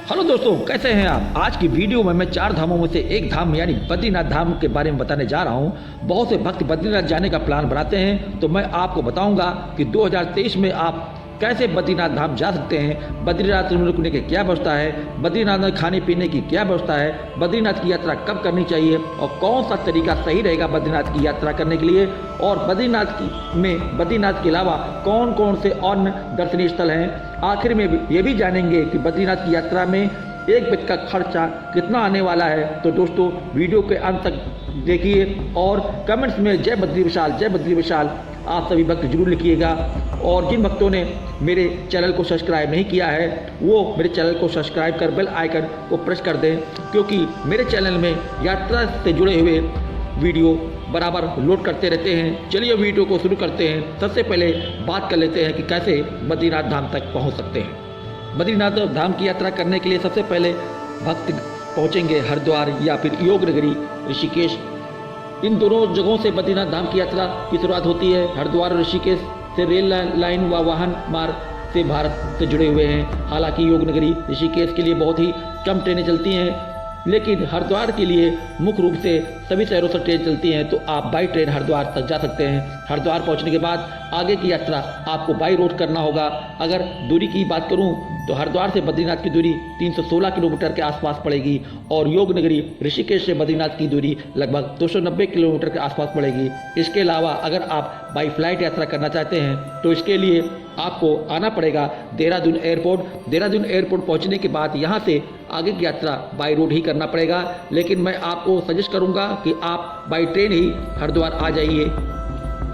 Hello दोस्तों, कैसे हैं आप। आज की वीडियो में मैं 4 धामों में से एक धाम यानी बद्रीनाथ धाम के बारे में बताने जा रहा हूं। बहुत से भक्त बद्रीनाथ जाने का प्लान बनाते हैं, तो मैं आपको बताऊंगा कि 2023 में आप कैसे बद्रीनाथ धाम जा सकते हैं, बद्रीनाथ में रुकने की क्या व्यवस्था है, बद्रीनाथ में खाने पीने की क्या व्यवस्था है, बद्रीनाथ की यात्रा कब करनी चाहिए और कौन सा तरीका सही रहेगा बद्रीनाथ की यात्रा करने के लिए, और बद्रीनाथ के अलावा कौन कौन से अन्य दर्शनीय स्थल हैं। आखिर में ये भी जानेंगे कि बद्रीनाथ की यात्रा में एक व्यक्ति का खर्चा कितना आने वाला है। तो दोस्तों, वीडियो के अंत तक देखिए और कमेंट्स में जय बद्री विशाल आप सभी भक्त जरूर लिखिएगा। और जिन भक्तों ने मेरे चैनल को सब्सक्राइब नहीं किया है वो मेरे चैनल को सब्सक्राइब कर बेल आइकन को प्रेस कर दें, क्योंकि मेरे चैनल में यात्रा से जुड़े हुए वीडियो बराबर लोड करते रहते हैं। चलिए वीडियो को शुरू करते हैं। सबसे पहले बात कर लेते हैं कि कैसे बद्रीनाथ धाम तक पहुंच सकते हैं। बद्रीनाथ धाम की यात्रा करने के लिए सबसे पहले भक्त पहुंचेंगे हरिद्वार या फिर योग नगरी ऋषिकेश। इन दोनों जगहों से बद्रीनाथ धाम की यात्रा की शुरुआत होती है। हरिद्वार और ऋषिकेश से रेल लाइन व वाहन मार्ग से भारत से जुड़े हुए हैं। हालांकि योग नगरी ऋषिकेश के लिए बहुत ही कम ट्रेनें चलती हैं, लेकिन हरिद्वार के लिए मुख्य रूप से सभी शहरों से ट्रेन चलती हैं, तो आप बाई ट्रेन हरिद्वार तक जा सकते हैं। हरिद्वार पहुंचने के बाद आगे की यात्रा आपको बाई रोड करना होगा। अगर दूरी की बात करूं तो हरिद्वार से बद्रीनाथ की दूरी 316 किलोमीटर के आसपास पड़ेगी और योग नगरी ऋषिकेश से बद्रीनाथ की दूरी लगभग 290 किलोमीटर के आसपास पड़ेगी। इसके अलावा अगर आप बाई फ्लाइट यात्रा करना चाहते हैं तो इसके लिए आपको आना पड़ेगा देहरादून एयरपोर्ट। देहरादून एयरपोर्ट पहुंचने के बाद यहां से आगे की यात्रा बाई रोड ही करना पड़ेगा, लेकिन मैं आपको सजेस्ट करूंगा कि आप बाई ट्रेन ही हरिद्वार आ जाइए।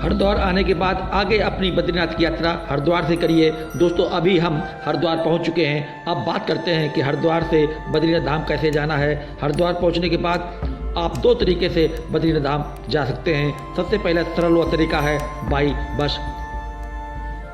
हरिद्वार आने के बाद आगे अपनी बद्रीनाथ की यात्रा हरिद्वार से करिए। दोस्तों, अभी हम हरिद्वार पहुंच चुके हैं। अब बात करते हैं कि हरिद्वार से बद्रीनाथ धाम कैसे जाना है। हरिद्वार पहुंचने के बाद आप 2 तरीके से बद्रीनाथ धाम जा सकते हैं। सबसे पहला सरल व तरीका है by bus.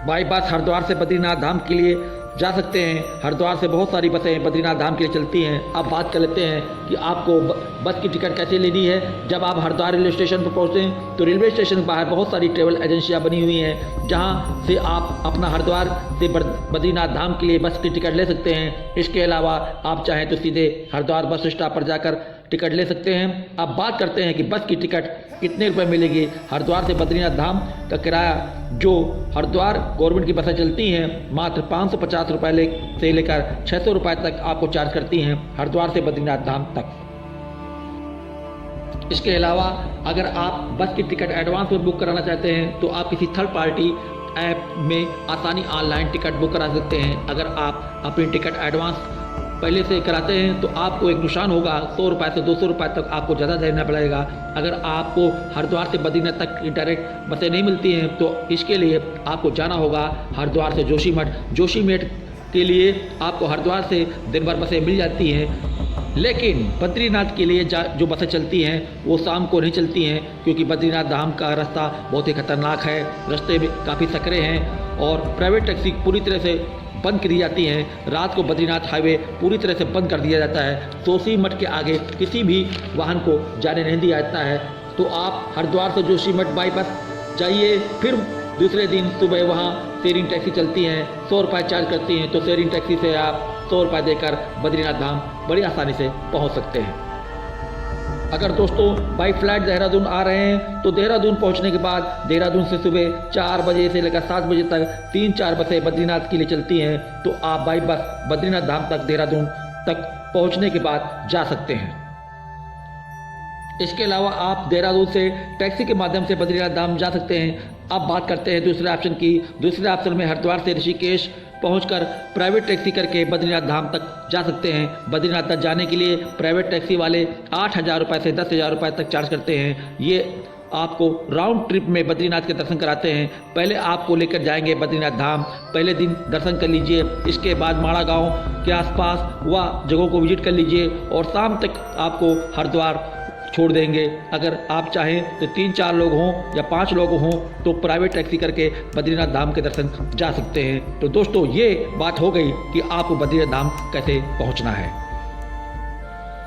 By bus Haridwar से बद्रीनाथ धाम के लिए जा सकते हैं। हरिद्वार से बहुत सारी बसें बद्रीनाथ धाम के लिए चलती हैं। अब बात कर लेते हैं कि आपको बस की टिकट कैसे लेनी है। जब आप हरिद्वार रेलवे स्टेशन पर पहुंचें तो रेलवे स्टेशन के बाहर बहुत सारी ट्रेवल एजेंसियां बनी हुई हैं, जहां से आप अपना हरिद्वार से बद्रीनाथ धाम के लिए बस की टिकट ले सकते हैं। इसके अलावा आप चाहें तो सीधे हरिद्वार बस स्टॉप पर जाकर टिकट ले सकते हैं। अब बात करते हैं कि बस की टिकट कितने रुपए मिलेगी। हरिद्वार से बद्रीनाथ धाम का किराया जो हरिद्वार गवर्नमेंट की बसें चलती हैं मात्र 550 रुपये से लेकर 600 रुपये तक आपको चार्ज करती हैं हरिद्वार से बद्रीनाथ धाम तक। इसके अलावा अगर आप बस की टिकट एडवांस में बुक कराना चाहते हैं तो आप किसी थर्ड पार्टी ऐप में आसानी ऑनलाइन टिकट बुक करा सकते हैं। अगर आप अपनी टिकट एडवांस पहले से कराते हैं तो आपको एक नुकसान होगा, 100 रुपये से 200 रुपये तक आपको ज़्यादा देना पड़ेगा। अगर आपको हरिद्वार से बद्रीनाथ तक डायरेक्ट बसें नहीं मिलती हैं तो इसके लिए आपको जाना होगा हरिद्वार से जोशीमठ के लिए आपको हरिद्वार से दिन भर बसें मिल जाती हैं, लेकिन बद्रीनाथ के लिए जो बसें चलती हैं वो शाम को नहीं चलती हैं, क्योंकि बद्रीनाथ धाम का रास्ता बहुत ही खतरनाक है। रास्ते में काफ़ी सकरे हैं और प्राइवेट टैक्सी पूरी तरह से बंद कर दी जाती हैं। रात को बद्रीनाथ हाईवे पूरी तरह से बंद कर दिया जाता है। जोशीमठ के आगे किसी भी वाहन को जाने नहीं दिया जाता है। तो आप हरिद्वार से जोशीमठ बाई बस जाइए, फिर दूसरे दिन सुबह वहाँ शेयरिंग टैक्सी चलती हैं, 100 रुपये चार्ज करती हैं, तो शेयरिंग टैक्सी से आप 100 रुपये देकर बद्रीनाथ धाम बड़ी आसानी से पहुँच सकते हैं। अगर दोस्तों बाई फ्लाइट देहरादून आ रहे हैं तो देहरादून पहुंचने के बाद देहरादून से सुबह 4 बजे से लेकर 7 बजे तक 3-4 बसें बद्रीनाथ के लिए चलती हैं, तो आप बाई बस बद्रीनाथ धाम तक देहरादून तक पहुंचने के बाद जा सकते हैं। इसके अलावा आप देहरादून से टैक्सी के माध्यम से बद्रीनाथ धाम जा सकते हैं। अब बात करते हैं दूसरे ऑप्शन की। दूसरे ऑप्शन में हरिद्वार से ऋषिकेश पहुंचकर प्राइवेट टैक्सी करके बद्रीनाथ धाम तक जा सकते हैं। बद्रीनाथ तक जाने के लिए प्राइवेट टैक्सी वाले 8,000 रुपये से 10,000 रुपये तक चार्ज करते हैं। ये आपको राउंड ट्रिप में बद्रीनाथ के दर्शन कराते हैं। पहले आपको लेकर जाएंगे बद्रीनाथ धाम, पहले दिन दर्शन कर लीजिए, इसके बाद माड़ा गांव के आसपास वह जगहों को विजिट कर लीजिए और शाम तक आपको हरिद्वार छोड़ देंगे। अगर आप चाहें तो 3-4 लोग हों या 5 लोग हों तो प्राइवेट टैक्सी करके बद्रीनाथ धाम के दर्शन जा सकते हैं। तो दोस्तों, ये बात हो गई कि आपको बद्रीनाथ धाम कैसे पहुंचना है।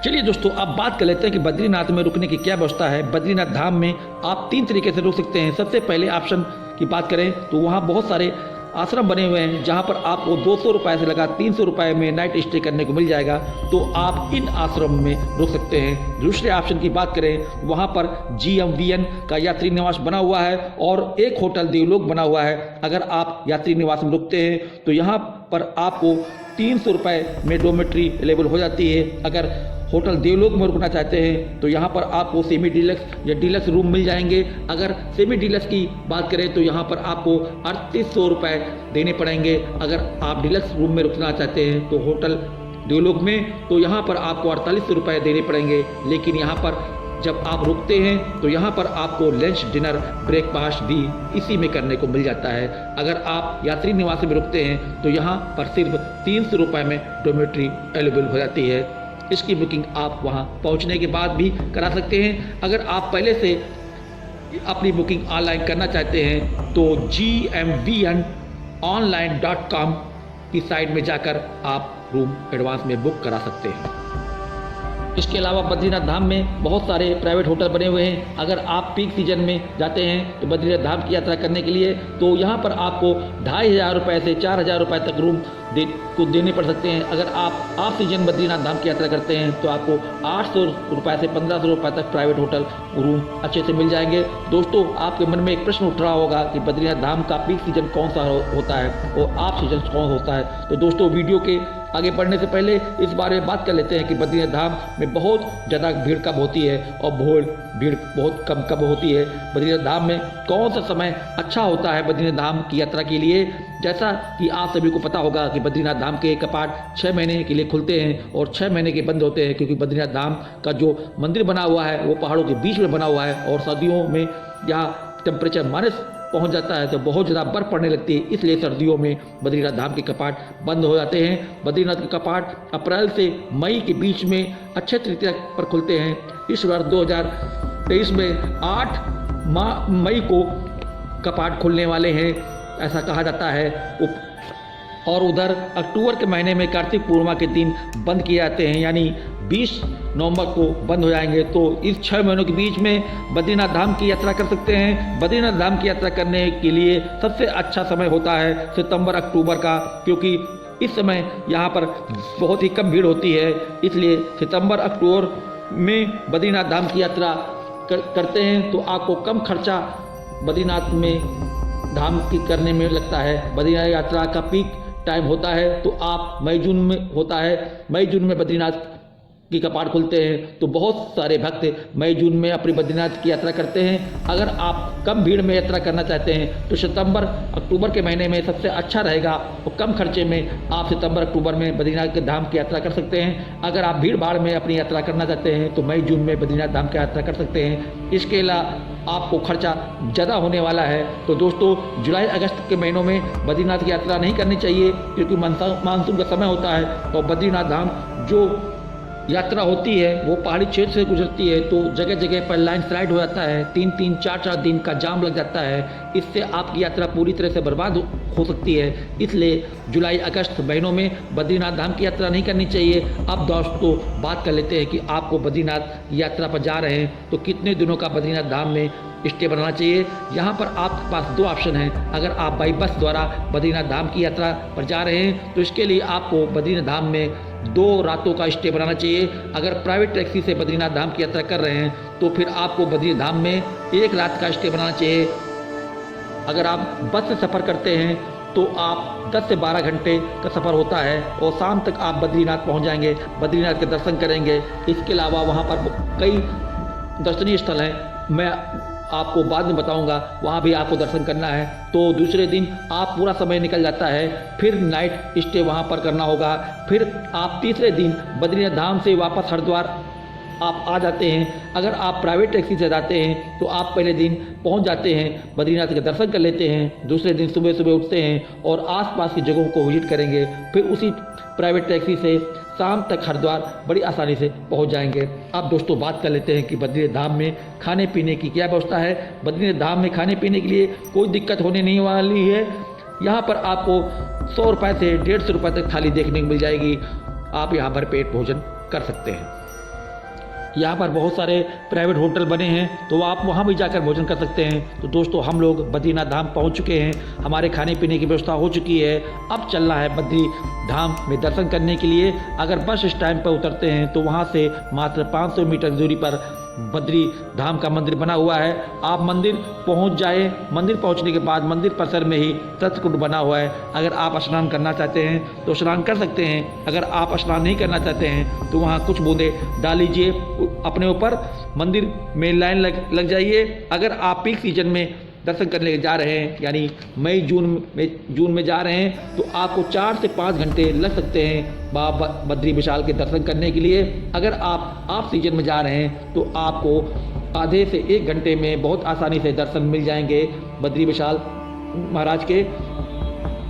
चलिए दोस्तों, अब बात कर लेते हैं कि बद्रीनाथ में रुकने की क्या व्यवस्था है। बद्रीनाथ धाम में आप 3 तरीके से रुक सकते हैं। सबसे पहले ऑप्शन की बात करें तो वहाँ बहुत सारे आश्रम बने हुए हैं जहाँ पर आपको 200 रुपये से लगा 300 रुपये में नाइट स्टे करने को मिल जाएगा, तो आप इन आश्रम में रुक सकते हैं। दूसरे ऑप्शन की बात करें, वहाँ पर GMVN का यात्री निवास बना हुआ है और एक होटल देवलोक बना हुआ है। अगर आप यात्री निवास में रुकते हैं तो यहाँ पर आपको 300 रुपये में डोमेट्री अवेलेबल हो जाती है। अगर होटल देवलोक में रुकना चाहते हैं तो यहाँ पर आपको सेमी डीलक्स या डीलक्स रूम मिल जाएंगे। अगर सेमी डीलक्स की बात करें तो यहाँ पर आपको 3800 रुपये देने पड़ेंगे। अगर आप डीलक्स रूम में रुकना चाहते हैं तो होटल देवलोक में, तो यहाँ पर आपको 4800 रुपये देने पड़ेंगे। लेकिन यहाँ पर जब आप रुकते हैं तो यहाँ पर आपको लंच डिनर ब्रेकफास्ट भी इसी में करने को मिल जाता है। अगर आप यात्री निवास में रुकते हैं तो यहाँ पर सिर्फ 300 रुपये में डोमेट्री अवेलेबल हो जाती है। इसकी बुकिंग आप वहां पहुंचने के बाद भी करा सकते हैं। अगर आप पहले से अपनी बुकिंग ऑनलाइन करना चाहते हैं तो gmvnonline.com की साइट में जाकर आप रूम एडवांस में बुक करा सकते हैं। इसके अलावा बद्रीनाथ धाम में बहुत सारे प्राइवेट होटल बने हुए हैं। अगर आप पीक सीजन में जाते हैं तो बद्रीनाथ धाम की यात्रा करने के लिए, तो यहाँ पर आपको 2500 रुपये से 4000 रुपये तक रूम देने पड़ सकते हैं। अगर आप ऑफ सीजन बद्रीनाथ धाम की यात्रा करते हैं तो आपको 800 रुपये से 1500 रुपये तक प्राइवेट होटल रूम अच्छे से मिल जाएंगे। दोस्तों, आपके मन में एक प्रश्न उठ रहा होगा कि बद्रीनाथ धाम का पीक सीजन कौन सा होता है और ऑफ सीजन कौन होता है। तो दोस्तों, वीडियो के आगे बढ़ने से पहले इस बारे में बात कर लेते हैं कि बद्रीनाथ धाम में बहुत ज़्यादा भीड़ कब होती है और भीड़ बहुत कब होती है। बद्रीनाथ धाम में कौन सा समय अच्छा होता है बद्रीनाथ धाम की यात्रा के लिए। जैसा कि आप सभी को पता होगा कि बद्रीनाथ धाम के कपाट 6 महीने के लिए खुलते हैं और 6 महीने के बंद होते हैं, क्योंकि बद्रीनाथ धाम का जो मंदिर बना हुआ है वो पहाड़ों के बीच में बना हुआ है और सर्दियों में यहाँ टेम्परेचर माइनस पहुंच जाता है तो बहुत ज़्यादा बर्फ पड़ने लगती है। इसलिए सर्दियों में बद्रीनाथ धाम के कपाट बंद हो जाते हैं। बद्रीनाथ के कपाट अप्रैल से मई के बीच में अक्षय तृतीया पर खुलते हैं। इस वर्ष 2023 में 8 मई को कपाट खुलने वाले हैं, ऐसा कहा जाता है। और उधर अक्टूबर के महीने में कार्तिक पूर्णिमा के दिन बंद किए जाते हैं, यानी 20 नवंबर को बंद हो जाएंगे। तो इस 6 महीनों के बीच में बद्रीनाथ धाम की यात्रा कर सकते हैं। बद्रीनाथ धाम की यात्रा करने के लिए सबसे अच्छा समय होता है सितंबर अक्टूबर का, क्योंकि इस समय यहाँ पर बहुत ही कम भीड़ होती है। इसलिए सितंबर अक्टूबर में बद्रीनाथ धाम की यात्रा करते हैं तो आपको कम खर्चा बद्रीनाथ में धाम की करने में लगता है। बद्रीनाथ यात्रा का पीक टाइम होता है तो आप मई जून में होता है। मई जून में बद्रीनाथ की कपाट खुलते हैं तो बहुत सारे भक्त मई जून में अपनी बद्रीनाथ की यात्रा करते हैं। अगर आप कम भीड़ में यात्रा करना चाहते हैं तो सितंबर अक्टूबर के महीने में सबसे अच्छा रहेगा और कम खर्चे में आप सितंबर अक्टूबर में बद्रीनाथ के धाम की यात्रा कर सकते हैं। अगर आप भीड़ भाड़ में अपनी यात्रा करना चाहते हैं तो मई जून में बद्रीनाथ धाम की यात्रा कर सकते हैं। इसके अलावा आपको खर्चा ज़्यादा होने वाला है। तो दोस्तों, जुलाई अगस्त के महीनों में बद्रीनाथ की यात्रा नहीं करनी चाहिए, क्योंकि मानसून का समय होता है और बद्रीनाथ धाम जो यात्रा होती है वो पहाड़ी क्षेत्र से गुजरती है, तो जगह जगह पर लाइन स्लाइड हो जाता है। 3-3, 4-4 दिन का जाम लग जाता है। इससे आपकी यात्रा पूरी तरह से बर्बाद हो सकती है। इसलिए जुलाई अगस्त महीनों में बद्रीनाथ धाम की यात्रा नहीं करनी चाहिए। अब दोस्तों, बात कर लेते हैं कि आपको बद्रीनाथ यात्रा पर जा रहे हैं तो कितने दिनों का बद्रीनाथ धाम में स्टे बनाना चाहिए। यहाँ पर आपके पास 2 ऑप्शन हैं। अगर आप बाई बस द्वारा बद्रीनाथ धाम की यात्रा पर जा रहे हैं तो इसके लिए आपको बद्रीनाथ धाम में 2 रातों का स्टे बनाना चाहिए। अगर प्राइवेट टैक्सी से बद्रीनाथ धाम की यात्रा कर रहे हैं तो फिर आपको बद्रीनाथ धाम में 1 रात का स्टे बनाना चाहिए। अगर आप बस से सफ़र करते हैं तो आप 10 से 12 घंटे का सफ़र होता है और शाम तक आप बद्रीनाथ पहुंच जाएंगे, बद्रीनाथ के दर्शन करेंगे। इसके अलावा वहां पर कई दर्शनीय स्थल हैं, मैं आपको बाद में बताऊंगा, वहाँ भी आपको दर्शन करना है। तो दूसरे दिन आप पूरा समय निकल जाता है, फिर नाइट स्टे वहाँ पर करना होगा। फिर आप तीसरे दिन बद्रीनाथ धाम से वापस हरिद्वार आप आ जाते हैं। अगर आप प्राइवेट टैक्सी से जाते हैं तो आप पहले दिन पहुंच जाते हैं, बद्रीनाथ के दर्शन कर लेते हैं। दूसरे दिन सुबह सुबह उठते हैं और आसपास की जगहों को विजिट करेंगे। फिर उसी प्राइवेट टैक्सी से शाम तक हरिद्वार बड़ी आसानी से पहुंच जाएंगे। अब दोस्तों, बात कर लेते हैं कि बद्रीनाथ धाम में खाने पीने की क्या व्यवस्था है। बद्रीनाथ धाम में खाने पीने के लिए कोई दिक्कत होने नहीं वाली है। यहाँ पर आपको 100 रुपये से 150 रुपये तक थाली देखने को मिल जाएगी। आप यहाँ भर पेट भोजन कर सकते हैं। यहाँ पर बहुत सारे प्राइवेट होटल बने हैं, तो आप वहाँ भी जाकर भोजन कर सकते हैं। तो दोस्तों, हम लोग बद्रीनाथ धाम पहुँच चुके हैं, हमारे खाने पीने की व्यवस्था हो चुकी है। अब चलना है बद्री धाम में दर्शन करने के लिए। अगर बस स्टैंड पर उतरते हैं तो वहाँ से मात्र 500 मीटर दूरी पर बद्री धाम का मंदिर बना हुआ है। आप मंदिर पहुंच जाए। मंदिर पहुंचने के बाद मंदिर परिसर में ही सत्यकुंड बना हुआ है। अगर आप स्नान करना चाहते हैं तो स्नान कर सकते हैं। अगर आप स्नान नहीं करना चाहते हैं तो वहां कुछ बूंदे डाल लीजिए अपने ऊपर, मंदिर में लाइन लग जाइए। अगर आप पीक सीजन में दर्शन करने जा रहे हैं, यानी मई जून में जा रहे हैं, तो आपको 4 से 5 घंटे लग सकते हैं बाबा बद्री विशाल के दर्शन करने के लिए। अगर आप ऑफ सीजन में जा रहे हैं तो आपको आधे से 1 घंटे में बहुत आसानी से दर्शन मिल जाएंगे बद्री विशाल महाराज के।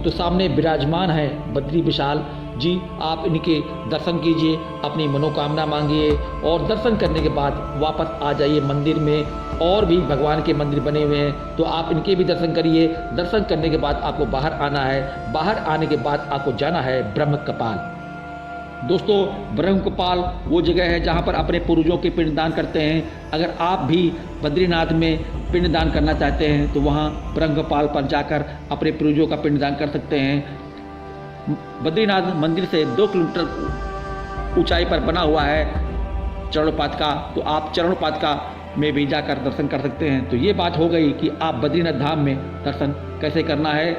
तो सामने विराजमान है बद्री विशाल जी, आप इनके दर्शन कीजिए, अपनी मनोकामना मांगिए और दर्शन करने के बाद वापस आ जाइए मंदिर में। और भी भगवान के मंदिर बने हुए हैं, तो आप इनके भी दर्शन करिए। दर्शन करने के बाद आपको बाहर आना है। बाहर आने के बाद आपको जाना है ब्रह्म कपाल। दोस्तों, ब्रह्म कपाल वो जगह है जहाँ पर अपने पूर्वजों के पिंडदान करते हैं। अगर आप भी बद्रीनाथ में पिंडदान करना चाहते हैं तो वहाँ ब्रह्म कपाल पर जाकर अपने पूर्वजों का पिंडदान कर सकते हैं। बद्रीनाथ मंदिर से 2 किलोमीटर ऊंचाई पर बना हुआ है चरणोपादका, तो आप चरणोपादका में भी जाकर दर्शन कर सकते हैं। तो ये बात हो गई कि आप बद्रीनाथ धाम में दर्शन कैसे करना है।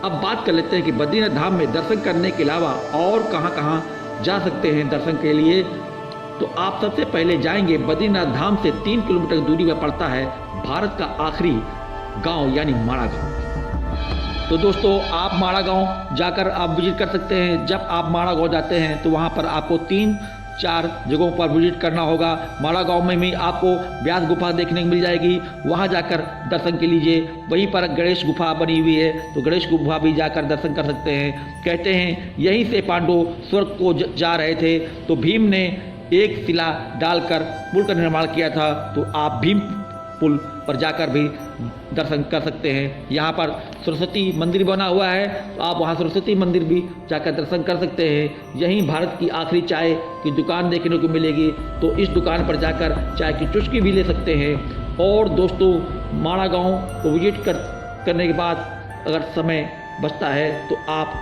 अब बात कर लेते हैं कि बद्रीनाथ धाम में दर्शन करने के अलावा और कहाँ कहाँ जा सकते हैं दर्शन के लिए। तो आप सबसे पहले जाएंगे बद्रीनाथ धाम से 3 किलोमीटर दूरी पर पड़ता है भारत का आखिरी गांव यानी माड़ा गांव। तो दोस्तों, आप माड़ा गांव जाकर आप विजिट कर सकते हैं। जब आप माड़ा गांव जाते हैं तो वहां पर आपको 3-4 जगहों पर विजिट करना होगा। माड़ा गांव में भी आपको व्यास गुफा देखने को मिल जाएगी, वहां जाकर दर्शन के लीजिए। वहीं पर गणेश गुफा बनी हुई है, तो गणेश गुफा भी जाकर दर्शन कर सकते हैं। कहते हैं यहीं से पांडव स्वर्ग को जा रहे थे, तो भीम ने एक शिला डालकर पुल का निर्माण किया था, तो आप भीम पुल पर जाकर भी दर्शन कर सकते हैं। यहाँ पर सरस्वती मंदिर बना हुआ है, तो आप वहाँ सरस्वती मंदिर भी जाकर दर्शन कर सकते हैं। यहीं भारत की आखिरी चाय की दुकान देखने को मिलेगी, तो इस दुकान पर जाकर चाय की चुस्की भी ले सकते हैं। और दोस्तों, माड़ा गांव को विजिट करने के बाद अगर समय बचता है तो आप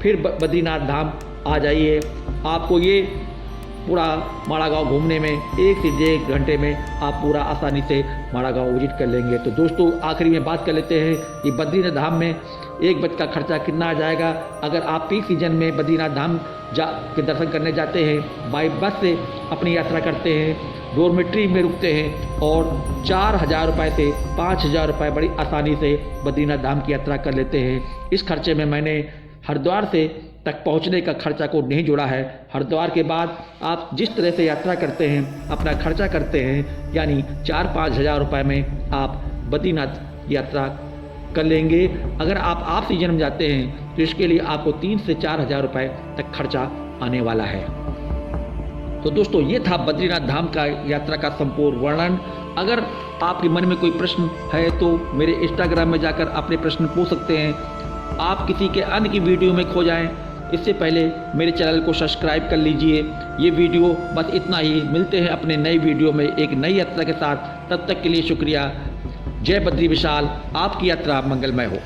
फिर बद्रीनाथ धाम आ जाइए। आपको ये पूरा माड़ा गांव घूमने में 1 से 1.5 घंटे में आप पूरा आसानी से माड़ा गांव विजिट कर लेंगे। तो दोस्तों, आखिरी में बात कर लेते हैं कि बद्रीनाथ धाम में एक बज का खर्चा कितना आ जाएगा। अगर आप पीक सीजन में बद्रीनाथ धाम के दर्शन करने जाते हैं, बाई बस से अपनी यात्रा करते हैं, डोरमेट्री में रुकते हैं और 4,000 रुपये से 5,000 रुपये बड़ी आसानी से बद्रीनाथ धाम की यात्रा कर लेते हैं। इस खर्चे में मैंने हरिद्वार से तक पहुंचने का खर्चा को नहीं जोड़ा है। हरिद्वार के बाद आप जिस तरह से यात्रा करते हैं, अपना खर्चा करते हैं, यानी 4-5 हज़ार रुपये में आप बद्रीनाथ यात्रा कर लेंगे। अगर आप ऑफ सीजन में जाते हैं तो इसके लिए आपको 3 से 4 हज़ार रुपये तक खर्चा आने वाला है। तो दोस्तों, ये था बद्रीनाथ धाम का यात्रा का संपूर्ण वर्णन। अगर आपके मन में कोई प्रश्न है तो मेरे इंस्टाग्राम में जाकर अपने प्रश्न पूछ सकते हैं। आप किसी के अन्य की वीडियो में खो जाएं, इससे पहले मेरे चैनल को सब्सक्राइब कर लीजिए। ये वीडियो बस इतना ही। मिलते हैं अपने नई वीडियो में एक नई यात्रा के साथ। तब तक के लिए शुक्रिया। जय बद्री विशाल। आपकी यात्रा मंगलमय हो।